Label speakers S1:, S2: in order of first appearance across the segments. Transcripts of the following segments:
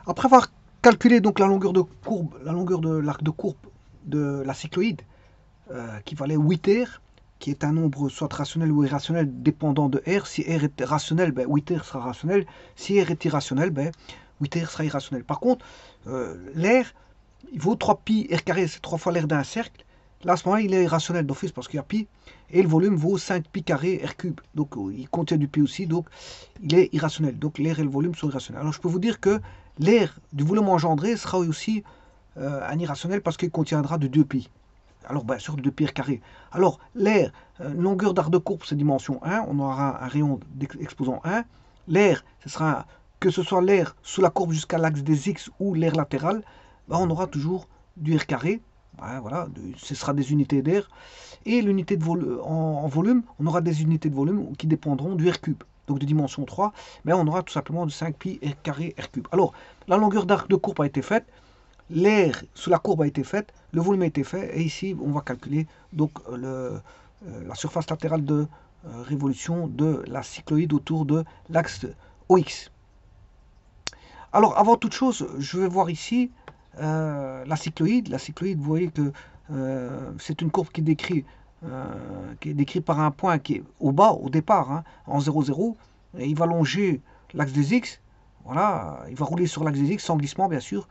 S1: Après avoir calculé donc la longueur de courbe, la longueur de l'arc de courbe de la cycloïde, qui valait 8R, qui est un nombre soit rationnel ou irrationnel dépendant de R. Si R est rationnel, ben 8R sera rationnel. Si R est irrationnel, ben 8R sera irrationnel. Par contre, l'air, il vaut 3pi R carré, c'est 3 fois l'air d'un cercle. Là, à ce moment-là, il est irrationnel d'office parce qu'il y a pi. Et le volume vaut 5pi carré R cube. Donc, il contient du pi aussi, donc il est irrationnel. Donc, l'air et le volume sont irrationnels. Alors, je peux vous dire que l'air du volume engendré sera aussi un irrationnel parce qu'il contiendra de 2pi. Alors, bien sûr, de 2pi R carré. Alors, l'air, longueur d'arc de courbe, c'est dimension 1. On aura un rayon exposant 1. L'air, ce sera, que ce soit l'air sous la courbe jusqu'à l'axe des X ou l'air latéral, ben, on aura toujours du R carré. Ben, voilà, ce sera des unités d'air. Et l'unité de en volume, on aura des unités de volume qui dépendront du R cube. Donc de dimension 3, ben, on aura tout simplement de 5pi R carré R cube. Alors, la longueur d'arc de courbe a été faite. L'air sous la courbe a été fait, le volume a été fait, et ici on va calculer donc la surface latérale de révolution de la cycloïde autour de l'axe OX. Alors avant toute chose, je vais voir ici la cycloïde. La cycloïde, vous voyez que c'est une courbe qui est décrite par un point qui est au bas, au départ, hein, en 0, 0, et il va longer l'axe des X. Voilà, il va rouler sur l'axe des X sans glissement bien sûr.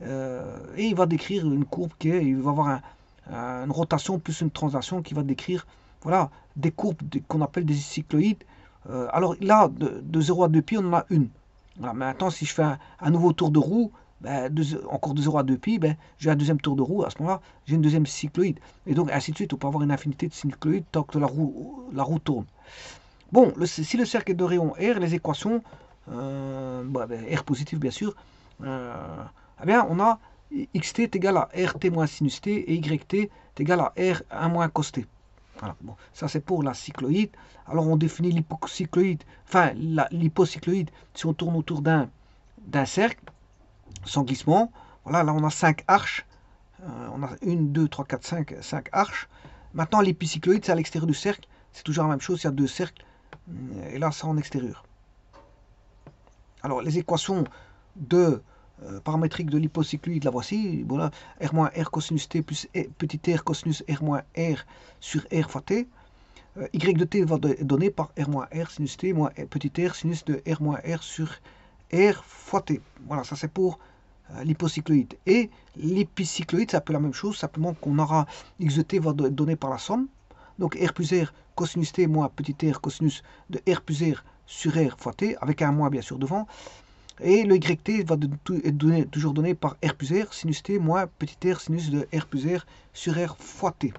S1: Et il va décrire une courbe il va avoir une rotation plus une translation qui va décrire voilà, des courbes qu'on appelle des cycloïdes. Alors là, de 0 à 2pi, on en a une. Voilà, maintenant, si je fais un nouveau tour de roue, ben, encore de 0 à 2pi, ben, j'ai un deuxième tour de roue. À ce moment-là, j'ai une deuxième cycloïde. Et donc, ainsi de suite, on peut avoir une infinité de cycloïdes tant que la roue tourne. Bon, si le cercle est de rayon R, les équations, R positif bien sûr, eh bien, on a xt est égal à rt moins sinus t et yt est égal à r1 moins cos t. Voilà, bon, ça c'est pour la cycloïde. Alors on définit l'hypocycloïde, enfin l'hypocycloïde si on tourne autour d'un cercle sans glissement. Voilà, là on a 5 arches. On a 1, 2, 3, 4, 5 arches. Maintenant l'épicycloïde c'est à l'extérieur du cercle. C'est toujours la même chose, il y a deux cercles. Et là c'est en extérieur. Alors les équations de paramétrique de l'hypocycloïde, la voici. Voilà, R moins R cosinus T plus petit r cosinus R moins R sur R fois T. Y de T va être donné par R moins R sinus T moins petit r sinus de R moins R sur R fois T. Voilà, ça c'est pour l'hypocycloïde. Et l'épicycloïde, c'est un peu la même chose, simplement qu'on aura X de T va être donné par la somme. Donc R plus R cosinus T moins petit r cosinus de R plus R sur R fois T, avec un moins bien sûr devant. Et le YT va être toujours donné par R plus R, sinus T moins petit r sinus de R plus R sur R fois T.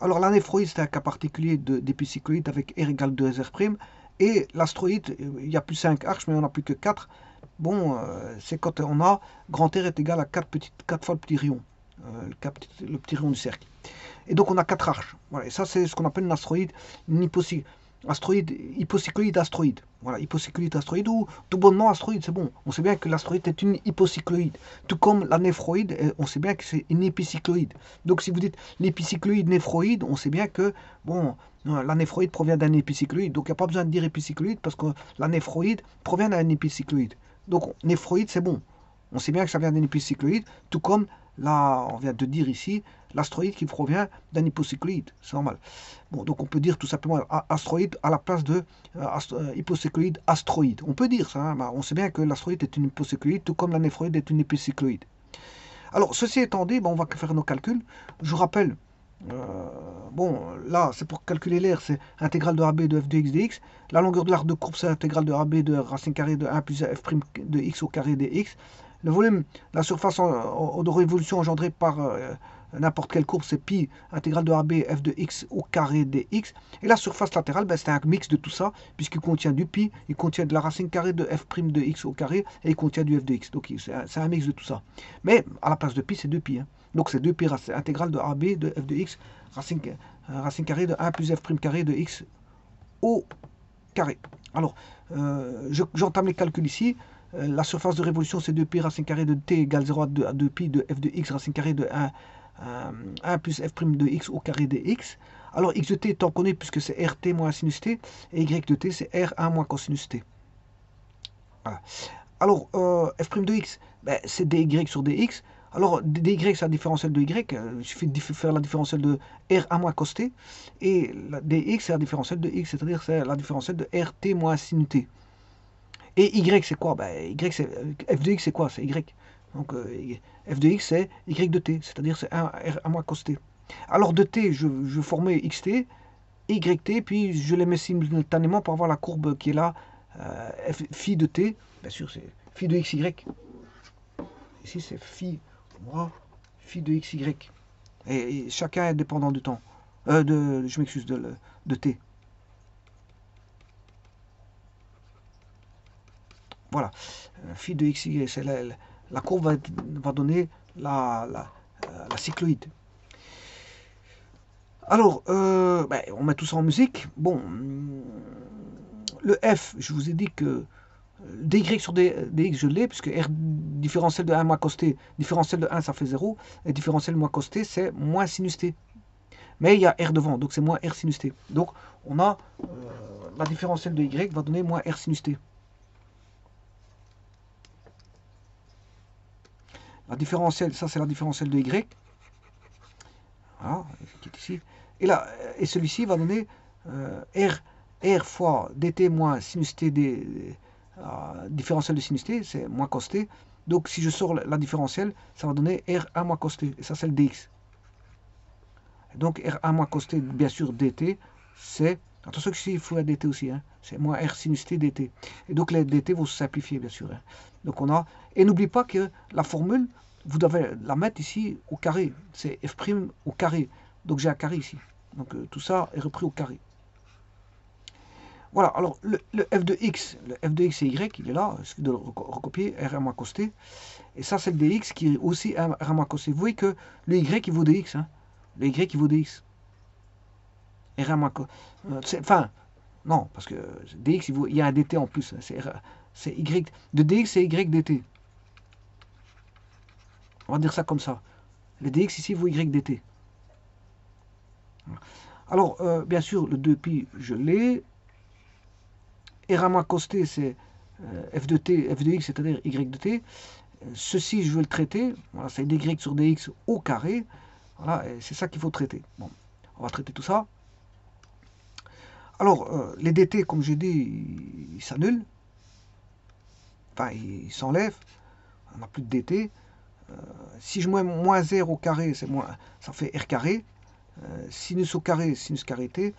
S1: Alors l'anéphroïde, c'est un cas particulier d'épicycloïde avec R égale 2R'. Et l'astroïde, il y a plus 5 arches, mais on n'a plus que 4. Bon, c'est quand on a grand R est égal à 4 fois le petit rayon. Le petit rayon du cercle. Et donc on a 4 arches. Voilà, et ça, c'est ce qu'on appelle une astroïde, une hypocycloïde astroïde. Voilà, hypocycloïde astroïde ou tout bonnement astroïde, c'est bon. On sait bien que l'astroïde est une hypocycloïde. Tout comme la néphroïde, on sait bien que c'est une épicycloïde. Donc si vous dites l'épicycloïde néphroïde, on sait bien que, bon, la néphroïde provient d'un épicycloïde. Donc il n'y a pas besoin de dire épicycloïde parce que la néphroïde provient d'un épicycloïde. Donc néphroïde, c'est bon. On sait bien que ça vient d'un épicycloïde, tout comme là, on vient de dire ici, l'astroïde qui provient d'un hypocycloïde. C'est normal. Bon, donc on peut dire tout simplement astroïde à la place de hypocycloïde astroïde. On peut dire ça. Hein, on sait bien que l'astroïde est une hypocycloïde, tout comme la néphroïde est une épicycloïde. Alors, ceci étant dit, on va faire nos calculs. Je vous rappelle, bon, là, c'est pour calculer l'air, c'est intégrale de AB de f de x dx. La longueur de l'arc de courbe, c'est intégrale de AB de racine carrée de 1 plus f' de x au carré dx. Le volume, la surface de révolution engendrée par n'importe quelle courbe, c'est pi intégrale de AB f de x au carré dx. Et la surface latérale, ben, c'est un mix de tout ça, puisqu'il contient du pi, il contient de la racine carrée de f' de x au carré, et il contient du f de x. Donc c'est un mix de tout ça. Mais à la place de pi, c'est 2pi. Hein. Donc c'est 2pi intégrale de AB de f de x, racine carrée de 1 plus f' carré de x au carré. Alors, j'entame les calculs ici. La surface de révolution, c'est 2pi racine carrée de t égale 0 à 2pi de f de x racine carrée de 1 plus f' de x au carré de x. Alors x de t étant connu puisque c'est rt moins sinus t, et y de t c'est r1 moins cosinus t. Voilà. Alors, f' de x, ben, c'est dy sur dx. Alors, dy, c'est la différentielle de y. Il suffit de faire la différentielle de r1 moins cos t. Et la dx, c'est la différentielle de x, c'est-à-dire c'est la différentielle de rt moins sin t. Et y, c'est quoi? Ben, y, c'est, f de x, c'est quoi? C'est y. Donc, f de x, c'est y de t, c'est-à-dire c'est 1 r1 moins cos t. Alors, de t, je formais xt, yt, puis je les mets simultanément pour avoir la courbe qui est là, phi de t. Bien sûr, c'est phi de xy. Ici, c'est phi, phi de xy. Et chacun est dépendant du temps. Je m'excuse, de t. Voilà. Phi de xy, c'est la courbe va donner la cycloïde. Alors, ben, on met tout ça en musique. Bon, le f, je vous ai dit que dy sur dx, je l'ai, puisque r différentiel de 1 moins cos t, différentiel de 1, ça fait 0, et différentiel de moins cos t, c'est moins sinus t. Mais il y a r devant, donc c'est moins r sinus t. Donc, on a la différentielle de y va donner moins r sinus t. La différentielle, ça c'est la différentielle de y. Voilà, qui est ici. Et là, et celui-ci va donner r fois dt moins sinus t différentielle de sinus t, c'est moins cos t. Donc si je sors la différentielle, ça va donner r1 moins cos t. Et ça, c'est le dx. Et donc r1 moins cos t, bien sûr, dt, c'est... Attention que ici, il faut la dt aussi. Hein, c'est moins r sinus t dt. Et donc les dt vont se simplifier, bien sûr. Hein. Donc on a... Et n'oublie pas que la formule, vous devez la mettre ici au carré. C'est f' au carré. Donc j'ai un carré ici. Donc tout ça est repris au carré. Voilà, alors le f de x c'est y, il est là, il suffit de le recopier, r moins cos t. Et ça, c'est le dx qui est aussi r moins cos t. Vous voyez que le y il vaut dx, hein. Le y il vaut dx. R moins cos. Enfin, non, parce que dx, il y a un dt en plus. C'est y. De dx, c'est y dt. On va dire ça comme ça. Le dx ici vaut y dt. Alors, bien sûr, le 2pi, je l'ai. R moins cos t, c'est f de t, f de x, c'est-à-dire y de t. Ceci, je veux le traiter. Voilà, c'est dy sur dx au carré. Voilà, c'est ça qu'il faut traiter. Bon, on va traiter tout ça. Alors, les dt, comme j'ai dit, ils s'annulent. Enfin, ils s'enlèvent. On n'a plus de dt. Si je mets moins r au carré, ça fait r carré. Sinus au carré, sinus carré t.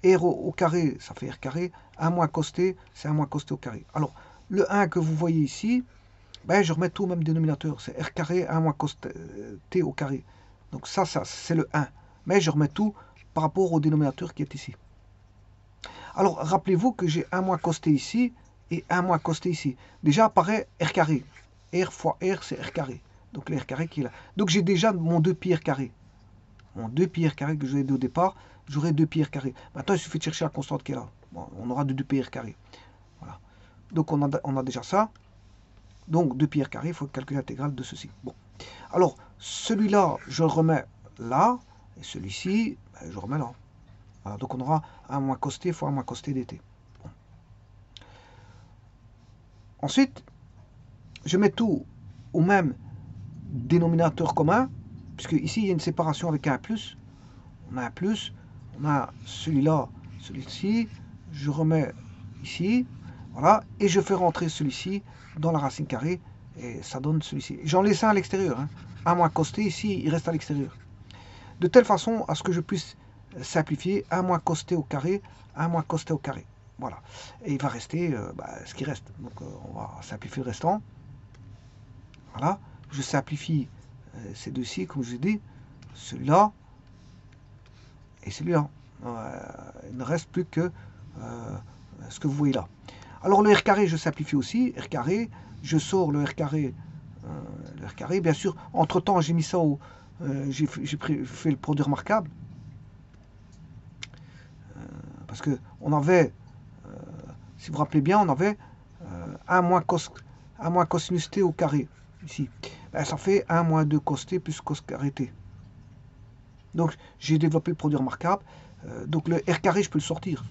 S1: R au carré, ça fait r carré. 1 moins cos t, c'est 1 moins cos t au carré. Alors, le 1 que vous voyez ici, ben, je remets tout au même dénominateur. C'est r carré, 1 moins cos t au carré. Donc ça c'est le 1. Mais je remets tout par rapport au dénominateur qui est ici. Alors, rappelez-vous que j'ai 1 moins cos t ici et 1 moins cos t ici. Déjà apparaît r carré. R fois r, c'est r carré. Donc le r carré qui est là. Donc j'ai déjà mon 2pi r carré. Mon 2pi r carré que je vous ai dit au départ, j'aurai 2pi r carré. Maintenant, il suffit de chercher la constante qui est là. Bon, on aura de 2pi r carré. Voilà. Donc on a déjà ça. Donc 2pi r carré, il faut calculer l'intégrale de ceci. Bon. Alors, celui-là, je le remets là. Et celui-ci, ben, je le remets là. Voilà, donc on aura 1 moins cos t fois 1 moins cos t dt. Bon. Ensuite, je mets tout au même dénominateur commun, puisque ici il y a une séparation avec un plus. On a un plus, on a celui-là, celui-ci, je remets ici, voilà, et je fais rentrer celui-ci dans la racine carrée, et ça donne celui-ci. J'en laisse un à l'extérieur, hein. 1 moins cos t, ici, il reste à l'extérieur. De telle façon à ce que je puisse simplifier 1 moins cos t au carré, 1 moins cos t au carré. Voilà. Et il va rester ce qui reste. Donc on va simplifier le restant. Voilà. Je simplifie ces deux-ci, comme je vous ai dit. Celui-là et celui-là. Il ne reste plus que ce que vous voyez là. Alors le r carré, je simplifie aussi. R carré, je sors le r carré. Bien sûr, entre-temps, j'ai mis ça au... j'ai fait le produit remarquable. Parce que on avait, si vous vous rappelez bien, on avait 1 moins cosinus t au carré, ici. Ben, ça fait 1 moins 2 cos t plus cos carré t. Donc j'ai développé le produit remarquable. Donc le r carré, je peux le sortir.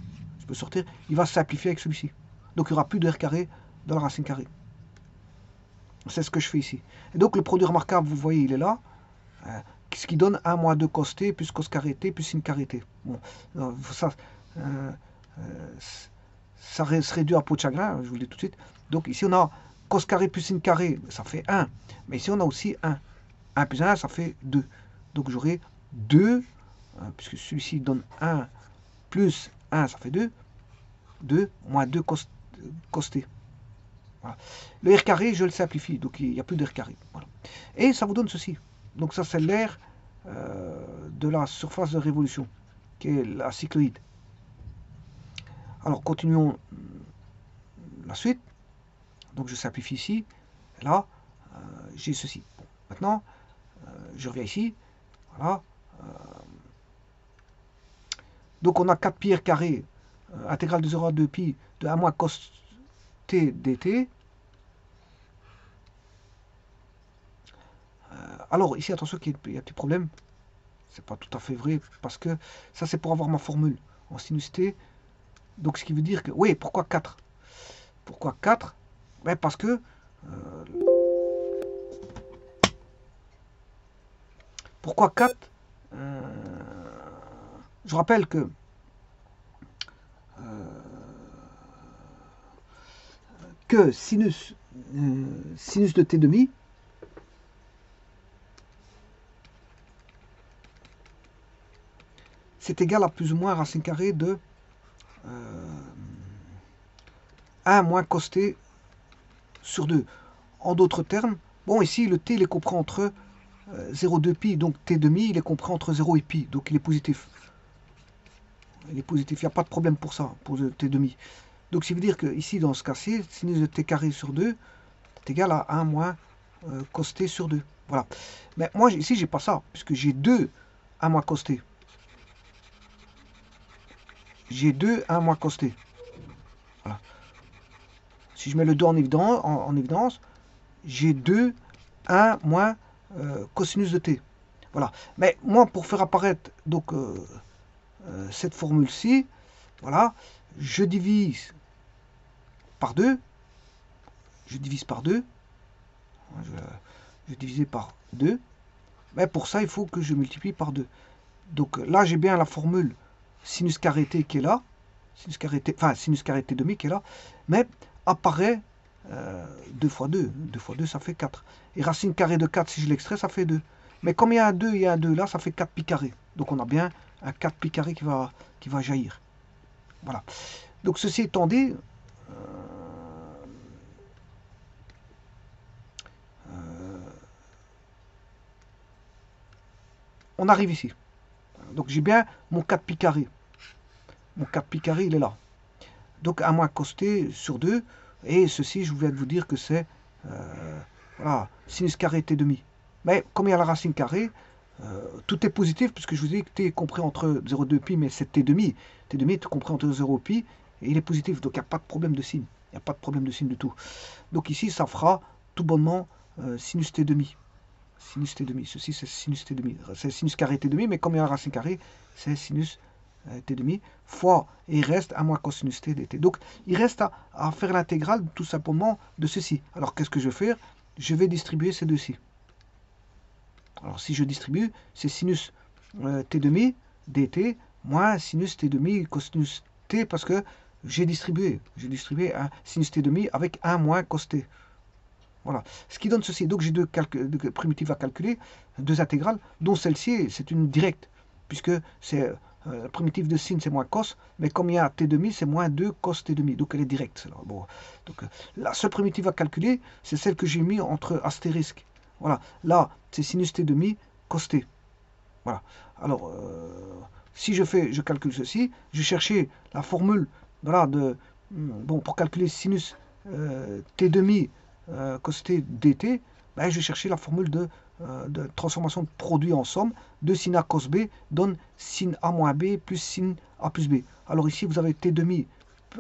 S1: Il va se simplifier avec celui-ci. Donc il n'y aura plus de r carré dans la racine carrée. C'est ce que je fais ici. Et donc le produit remarquable, vous voyez, il est là. Ce qui donne 1 moins 2 cos t plus cos carré t plus sin carré t. Bon, euh, ça se réduit à peau de chagrin, je vous le dis tout de suite. Donc ici on a cos carré plus sin carré, ça fait 1. Mais ici on a aussi 1. 1 plus 1, ça fait 2. Donc j'aurai 2, puisque celui-ci donne 1 plus 1, ça fait 2. 2 moins 2 cos t. Voilà. Le R carré, je le simplifie, donc il n'y a plus de R carré. Voilà. Et ça vous donne ceci. Donc ça, c'est l'air de la surface de révolution, qui est la cycloïde. Alors, continuons la suite. Donc, je simplifie ici. Et là, j'ai ceci. Bon, maintenant, je reviens ici. Voilà. Donc, on a 4 pi R carré, intégrale de 0 à 2 pi de 1 moins cos t dt. Alors, ici, attention qu'il y a un petit problème. C'est pas tout à fait vrai, parce que ça, c'est pour avoir ma formule en sinus t. Donc, ce qui veut dire que... Oui, pourquoi 4? Pourquoi 4? Ben, parce que... pourquoi 4? Je rappelle que sinus de t demi, c'est égal à plus ou moins racine carrée de 1 moins cos t sur 2. En d'autres termes, bon, ici, le t, il est compris entre 0,2 pi, donc t demi, il est compris entre 0 et pi, donc il est positif. Il est positif, il n'y a pas de problème pour ça, pour le t demi. Donc, ça veut dire que ici, dans ce cas-ci, sinus de t carré sur 2 est égal à 1 moins cos t sur 2. Voilà. Mais moi, ici, j'ai pas ça, puisque j'ai 2 1 moins cos t. J'ai 2 1 moins cos t. Voilà. Si je mets le 2 en évidence, j'ai 2 1 moins cosinus de t. Voilà. Mais moi, pour faire apparaître donc cette formule-ci, voilà, je divise par 2. Je divise par 2. Je divise par 2. Mais pour ça, il faut que je multiplie par 2. Donc là, j'ai bien la formule sinus carré t qui est là. Sinus carré t, enfin, sinus carré t demi qui est là. Mais apparaît 2 fois 2. 2 fois 2, ça fait 4. Et racine carrée de 4, si je l'extrais, ça fait 2. Mais comme il y a un 2, il y a un 2 là, ça fait 4 pi carré. Donc on a bien un 4 pi carré qui va jaillir. Voilà. Donc ceci étant dit, on arrive ici. Donc j'ai bien mon 4 pi carré. Mon 4 pi carré, il est là. Donc 1 moins cos t sur 2. Et ceci, je viens de vous dire que c'est voilà, sinus carré t demi. Mais comme il y a la racine carrée, tout est positif, puisque je vous dis que t est compris entre 0,2 pi, mais c'est t demi. T demi est compris entre 0 pi, et il est positif. Donc il n'y a pas de problème de signe. Il n'y a pas de problème de signe du tout. Donc ici, ça fera tout bonnement sinus t demi. Sinus t demi. Ceci, c'est sinus t demi. C'est sinus carré t demi, mais comme il y a la racine carrée, c'est sinus t demi fois, et il reste 1 moins cosinus t dt. Donc il reste à faire l'intégrale tout simplement de ceci. Alors qu'est-ce que je vais faire? Je vais distribuer ces deux-ci. Alors si je distribue, c'est sinus t demi dt moins sinus t demi cosinus t, parce que j'ai distribué un sinus t demi avec 1 moins cos t. Voilà. Ce qui donne ceci. Donc j'ai deux primitives à calculer, deux intégrales, dont celle-ci, c'est une directe, puisque c'est la primitive de sin, c'est moins cos, mais comme il y a t demi, c'est moins 2 cos t demi, donc elle est directe. Bon. Donc la seule primitive à calculer, c'est celle que j'ai mis entre astérisque. Voilà. Là, c'est sinus t demi cos t. Voilà. Alors, si je calcule ceci, je vais chercher la formule, voilà, bon, pour calculer sinus t demi cos t dt, ben, je vais chercher la formule de transformation de produit en somme de sin a cos b donne sin a moins b plus sin a plus b. Alors ici, vous avez t demi.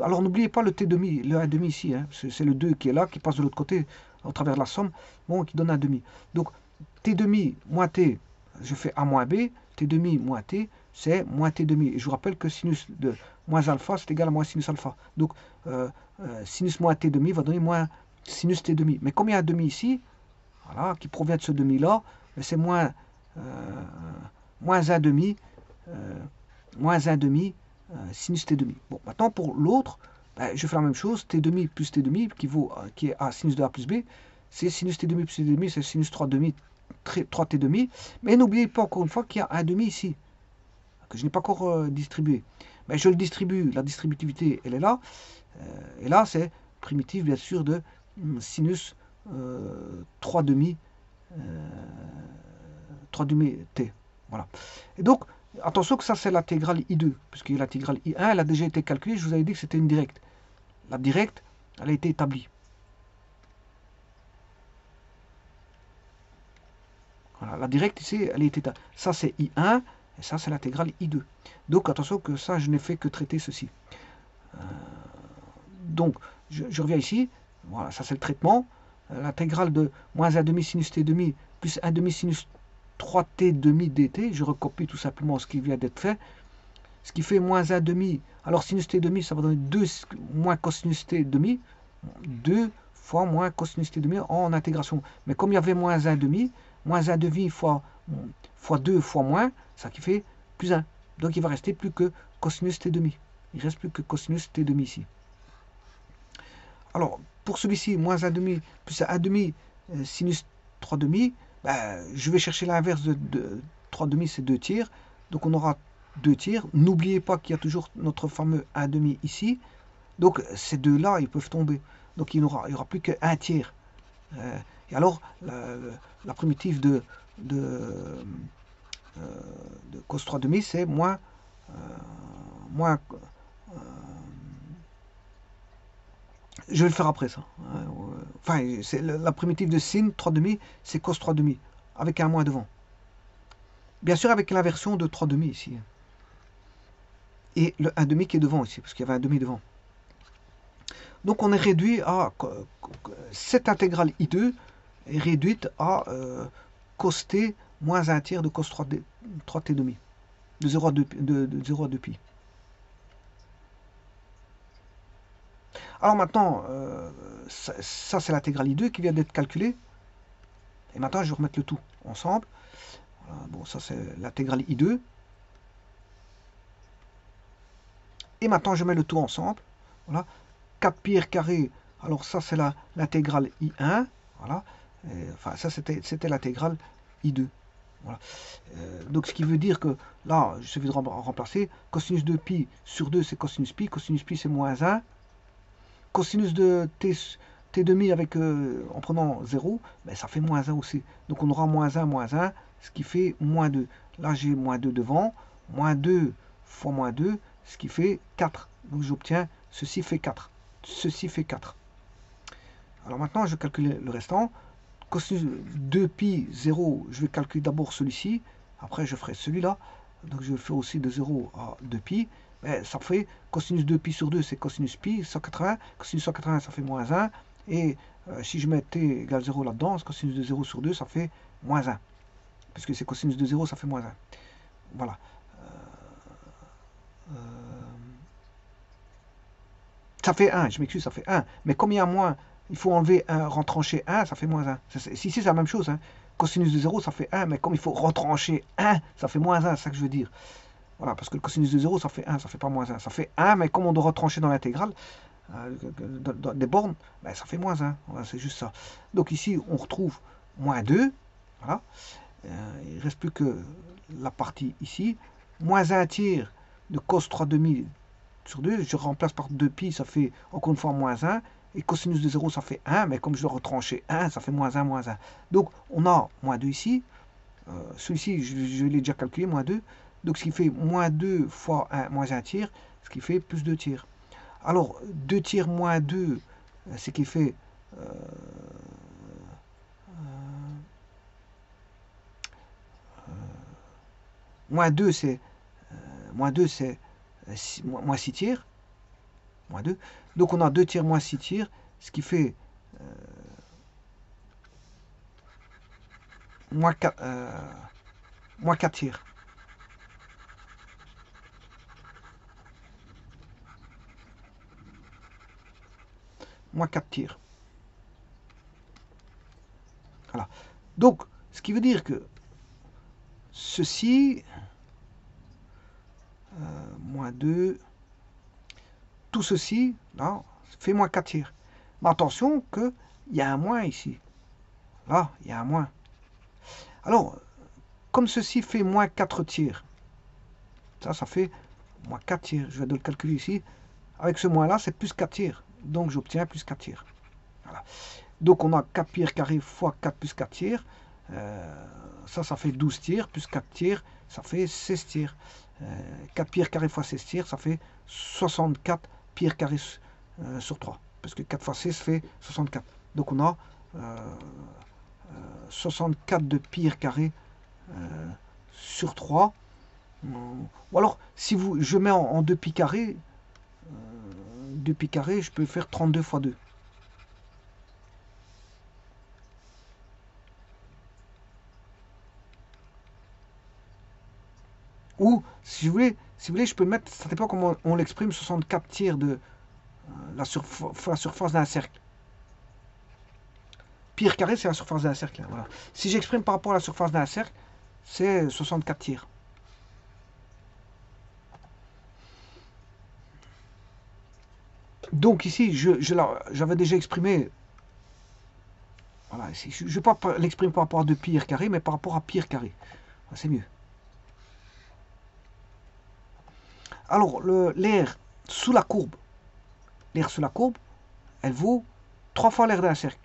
S1: Alors n'oubliez pas le t demi, le 1 demi ici, hein, c'est le 2 qui est là, qui passe de l'autre côté au travers de la somme, bon, qui donne 1 demi. Donc t demi moins t, je fais a moins b, t demi moins t, c'est moins t demi. Et je vous rappelle que sinus de moins alpha, c'est égal à moins sinus alpha. Donc sinus moins t demi va donner moins sinus t demi. Mais comme il y a un demi ici, voilà, qui provient de ce demi-là, c'est moins 1 demi, moins 1 demi sinus t demi. Bon, maintenant pour l'autre, ben, je fais la même chose, t demi plus t demi, qui est a sinus de a plus b, c'est sinus t demi plus t demi, c'est sinus 3 demi, 3t demi. Mais n'oubliez pas encore une fois qu'il y a un demi ici, que je n'ai pas encore distribué. Mais je le distribue, la distributivité, elle est là. Et là, c'est primitif, bien sûr, de sinus 3 demi, 3 demi t. Voilà. Et donc, attention que ça, c'est l'intégrale I2, puisque l'intégrale I1, elle a déjà été calculée, je vous avais dit que c'était une directe. La directe, elle a été établie. Voilà, la directe ici, elle est établie. Ça, c'est I1, et ça, c'est l'intégrale I2. Donc, attention que ça, je n'ai fait que traiter ceci. Donc, je reviens ici. Voilà, ça, c'est le traitement. L'intégrale de moins 1 demi sinus t demi plus 1 demi sinus 3t demi dt. Je recopie tout simplement ce qui vient d'être fait. Ce qui fait moins 1 demi. Alors, sinus t demi, ça va donner 2 moins cosinus t demi. 2 fois moins cosinus t demi en intégration. Mais comme il y avait moins 1 demi fois 2 fois moins, ça qui fait plus 1. Donc, il va rester plus que cosinus t demi. Il ne reste plus que cosinus t demi ici. Alors, pour celui-ci, moins 1 demi plus 1 demi sinus 3 demi, ben, je vais chercher l'inverse de 3 demi, c'est 2 tiers. Donc, on aura 2 tiers. N'oubliez pas qu'il y a toujours notre fameux 1 demi ici. Donc, ces deux-là, ils peuvent tomber. Donc, il n'y aura plus qu'un tiers. Et alors, la primitive de cos 3 demi, c'est moins je vais le faire après ça. Enfin, la primitive de sin 3 demi, c'est cos 3 demi, avec un moins devant. Bien sûr, avec l'inversion de 3 demi ici. Et le 1 demi qui est devant ici, parce qu'il y avait un demi devant. Donc on est réduit à... Cette intégrale I2 est réduite à cos t moins 1 tiers de cos 3t demi. De 0 à 2 pi. Alors maintenant, ça c'est l'intégrale I2 qui vient d'être calculée. Et maintenant, je vais remettre le tout ensemble. Voilà, bon, ça c'est l'intégrale I2. Et maintenant, je mets le tout ensemble. Voilà. 4 pi r carré. Alors ça, c'est l'intégrale I1. Voilà. Enfin, ça, c'était l'intégrale I2. Voilà. Donc, ce qui veut dire que là, je suffit de remplacer. Cosinus de pi sur 2, c'est cosinus pi. Cosinus pi, c'est moins 1. Cosinus de t demi avec, en prenant 0, ben, ça fait moins 1 aussi. Donc, on aura moins 1, ce qui fait moins 2. Là, j'ai moins 2 devant. Moins 2 fois moins 2, ce qui fait 4. Donc, j'obtiens, ceci fait 4. Ceci fait 4. Alors, maintenant, je vais calculer le restant. Cosinus 2pi 0, je vais calculer d'abord celui-ci. Après, je ferai celui-là. Donc, je fais aussi de 0 à 2pi. Ben, ça fait cosinus 2pi sur 2, c'est cosinus pi, 180. Cosinus 180, ça fait moins 1. Et si je mets t égale 0 là-dedans, cosinus de 0 sur 2, ça fait moins 1. Puisque c'est cosinus de 0, ça fait moins 1. Voilà. Ça fait 1, je m'excuse, ça fait 1. Mais comme il y a moins, il faut enlever 1, retrancher 1, ça fait moins 1. Ici, c'est la même chose. Hein. Cosinus de 0, ça fait 1, mais comme il faut retrancher 1, ça fait moins 1, c'est ça que je veux dire. Voilà, parce que le cosinus de 0, ça fait 1, ça fait pas moins 1. Ça fait 1, mais comme on doit retrancher dans l'intégrale des bornes, ben, ça fait moins 1. Voilà, c'est juste ça. Donc ici, on retrouve moins 2. Voilà. Il ne reste plus que la partie ici. Moins 1 tiers de cos 3 demi sur 2. Je remplace par 2pi, ça fait encore une fois moins 1. Et cosinus de 0, ça fait 1. Mais comme je dois retrancher 1, ça fait moins 1, moins 1. Donc, on a moins 2 ici. Celui-ci, je l'ai déjà calculé, moins 2. Donc, ce qui fait moins 2 fois 1, moins 1 tiers, ce qui fait plus 2 tiers. Alors, 2 tiers moins 2, ce qui fait... moins 2, c'est... moins 2, c'est moins 6 tiers. Moins 2. Donc, on a 2 tiers moins 6 tiers, ce qui fait... moins 4 tiers. Moins 4 tiers. Voilà. Donc, ce qui veut dire que ceci, moins 2, tout ceci, là, fait moins 4 tiers. Mais attention qu'il y a un moins ici. Là, il y a un moins. Alors, comme ceci fait moins 4 tiers, ça fait moins 4 tiers. Je vais le calculer ici. Avec ce moins-là, c'est plus 4 tiers. Donc, j'obtiens plus 4 tiers. Voilà. Donc, on a 4 pi carré fois 4 plus 4 tiers. Ça fait 12 tiers. Plus 4 tiers, ça fait 16 tiers. 4 pi carré fois 16 tiers, ça fait 64 pi carré sur 3. Parce que 4 fois 16 fait 64. Donc, on a 64 de pi carré sur 3. Ou alors, si je mets en 2 pi carré, 2 pi carré, je peux faire 32 fois 2. Ou, si vous voulez, je peux mettre, ça dépend comment on l'exprime, 64 tiers de la surface d'un cercle. Pi carré, c'est la surface d'un cercle. Voilà. Si j'exprime par rapport à la surface d'un cercle, c'est 64 tiers. Donc ici, j'avais déjà exprimé. Voilà, ici, je ne vais pas l'exprimer par rapport à 2 pi carré, mais par rapport à pi carré. C'est mieux. Alors, l'air sous la courbe, elle vaut 3 fois l'air d'un cercle.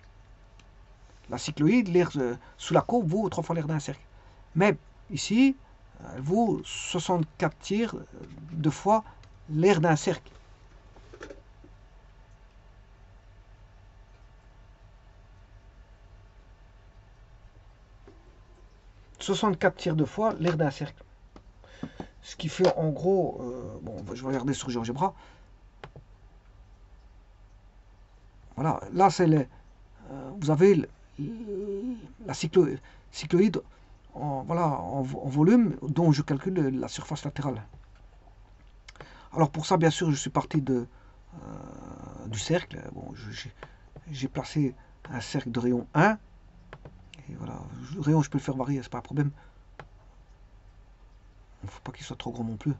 S1: La cycloïde, l'air sous la courbe vaut 3 fois l'air d'un cercle. Mais ici, elle vaut 64 tiers de fois l'air d'un cercle. 64 tiers de fois l'air d'un cercle. Ce qui fait en gros, bon, je vais regarder sur GeoGebra. Voilà, là c'est vous avez la cycloïde en volume dont je calcule la surface latérale. Alors pour ça, bien sûr, je suis parti du cercle. Bon, j'ai placé un cercle de rayon 1. Et voilà, le rayon, je peux le faire varier, c'est pas un problème. Il ne faut pas qu'il soit trop grand non plus.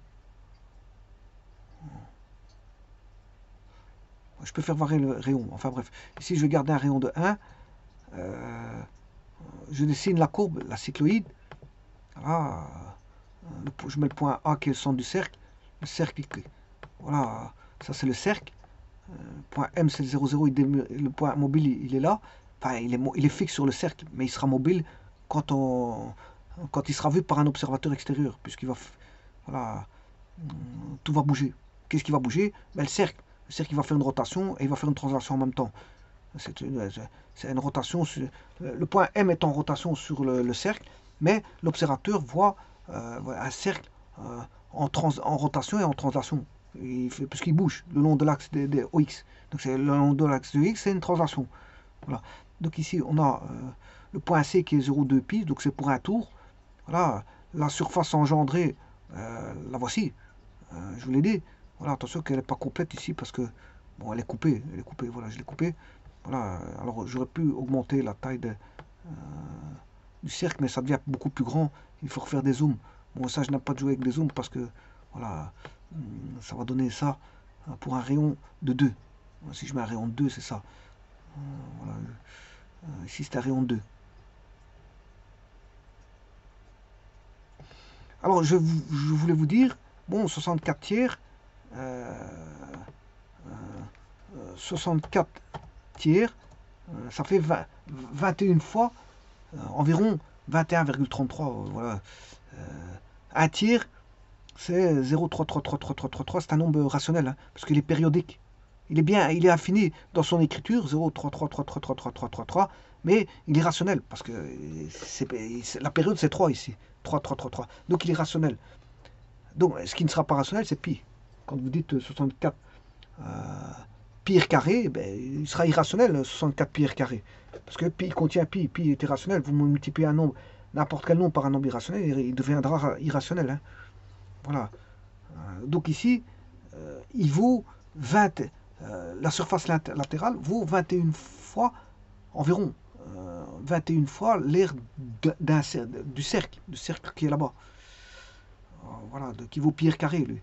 S1: Je peux faire varier le rayon. Enfin bref, ici je vais garder un rayon de 1. Je dessine la courbe, la cycloïde. Voilà. Je mets le point A qui est le centre du cercle. Le cercle, voilà, ça c'est le cercle. Point M c'est le 0, 0, le point mobile il est là. Enfin, il est fixe sur le cercle, mais il sera mobile quand il sera vu par un observateur extérieur, puisqu'il va, voilà, tout va bouger. Qu'est-ce qui va bouger? Ben, le cercle. Le cercle il va faire une rotation et il va faire une translation en même temps. C'est une rotation. Le point M est en rotation sur le cercle, mais l'observateur voit un cercle en rotation et en translation. Puisqu'il bouge le long de l'axe de OX. Donc le long de l'axe de X, c'est une translation. Voilà. Donc ici, on a le point C qui est 0,2 pi, donc c'est pour un tour. Voilà, la surface engendrée, la voici. Je vous l'ai dit. Voilà, attention qu'elle n'est pas complète ici parce que, bon, elle est coupée, voilà, je l'ai coupée. Voilà, alors j'aurais pu augmenter la taille du cercle, mais ça devient beaucoup plus grand. Il faut refaire des zooms. Bon, ça, je n'aime pas de jouer avec des zooms parce que, voilà, ça va donner ça pour un rayon de 2. Si je mets un rayon de 2, c'est ça. Voilà. Ici, c'est un rayon de 2. Alors, je voulais vous dire, bon, 64 tiers, 64 tiers, ça fait 21 fois, environ 21,33. Voilà. Un tiers, c'est 0,333333. C'est un nombre rationnel, hein, parce qu'il est périodique. Il est infini dans son écriture, 0,33333333, mais il est rationnel, parce que la période c'est 3 ici, 3. Donc il est rationnel. Donc ce qui ne sera pas rationnel, c'est pi. Quand vous dites 64 pi carré, ben, il sera irrationnel, 64 pi carré. Parce que pi contient pi est irrationnel. Vous multipliez un nombre, n'importe quel nombre par un nombre irrationnel, il deviendra irrationnel. Hein. Voilà. Donc ici, il vaut 20. La surface latérale vaut 21 fois environ 21 fois l'air du cercle qui est là-bas. Voilà, qui vaut pi r carré, lui.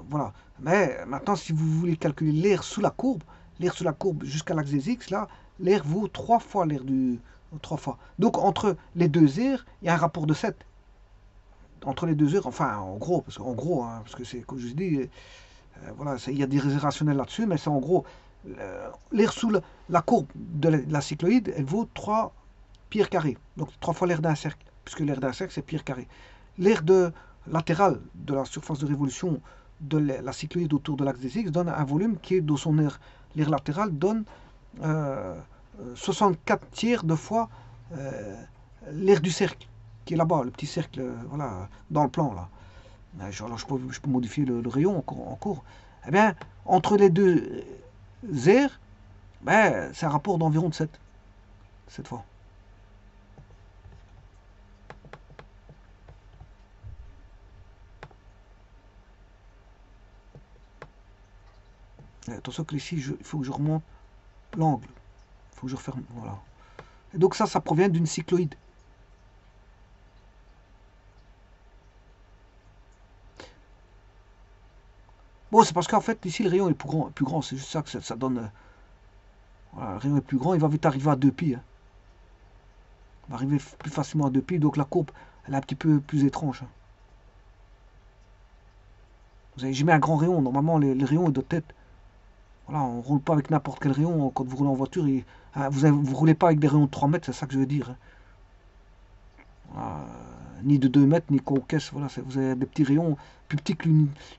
S1: Voilà. Mais maintenant, si vous voulez calculer l'air sous la courbe jusqu'à l'axe des x, là, l'air vaut 3 fois l'air du... 3 fois. Donc, entre les deux airs, il y a un rapport de 7. Entre les deux airs, enfin, en gros, parce que c'est, comme je vous dis, voilà, il y a des rationnels là-dessus, mais c'est en gros, l'air sous la courbe de la cycloïde, elle vaut 3 pi r carré. Donc 3 fois l'air d'un cercle, puisque l'air d'un cercle, c'est pi r carré. L'air latéral de la surface de révolution de la cycloïde autour de l'axe des x donne un volume qui est dans son air. L'air latéral donne 64 tiers de fois l'air du cercle, qui est là-bas, le petit cercle, voilà, dans le plan, là. Alors, je peux modifier le rayon en cours. Eh bien, entre les deux airs, ben, c'est un rapport d'environ de 7, cette fois. Attention que ici, il faut que je remonte l'angle. Il faut que je referme, voilà. Et donc ça provient d'une cycloïde. Bon, c'est parce qu'en fait, ici, le rayon est plus grand. C'est juste ça que ça donne... voilà, le rayon est plus grand, il va vite arriver à 2π. Hein. Il va arriver plus facilement à 2π, donc la courbe, elle est un petit peu plus étrange. Hein. Vous avez jamais un grand rayon. Normalement, les rayons de tête. Voilà, on ne roule pas avec n'importe quel rayon. Quand vous roulez en voiture, vous ne roulez pas avec des rayons de 3 mètres, c'est ça que je veux dire. Hein. Voilà, ni de 2 mètres, ni qu'aux caisses. Voilà, vous avez des petits rayons plus petits que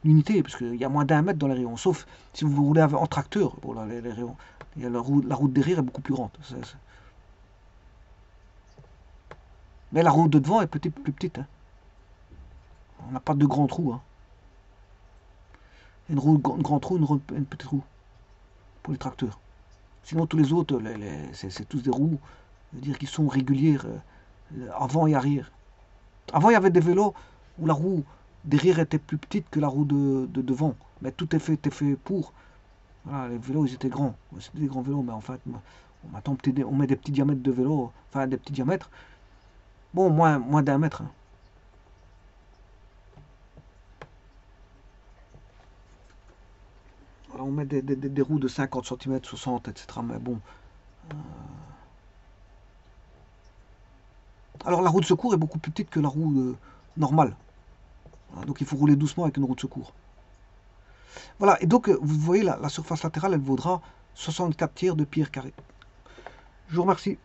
S1: l'unité, parce qu'il y a moins d'1 mètre dans les rayons. Sauf si vous roulez en tracteur. Bon, là, les rayons, la route derrière est beaucoup plus grande. Mais la roue de devant est plus petite. Hein. On n'a pas de grands trous. Hein. Une grand trou, une petite roue. Pour les tracteurs. Sinon, tous les autres, c'est tous des roues, je veux dire, qui sont régulières avant et arrière. Avant, il y avait des vélos où la roue derrière était plus petite que la roue de devant. Mais tout était fait pour. Voilà, les vélos, ils étaient grands. C'était des grands vélos, mais en fait, maintenant, on met des petits diamètres de vélo, enfin, des petits diamètres. Bon, moins d'1 mètre. Hein. Alors, on met des roues de 50 cm, 60, etc. Mais bon. Alors, la roue de secours est beaucoup plus petite que la roue normale. Voilà, donc, il faut rouler doucement avec une roue de secours. Voilà, et donc, vous voyez, la surface latérale, elle vaudra 64 tiers de pi r carré. Je vous remercie.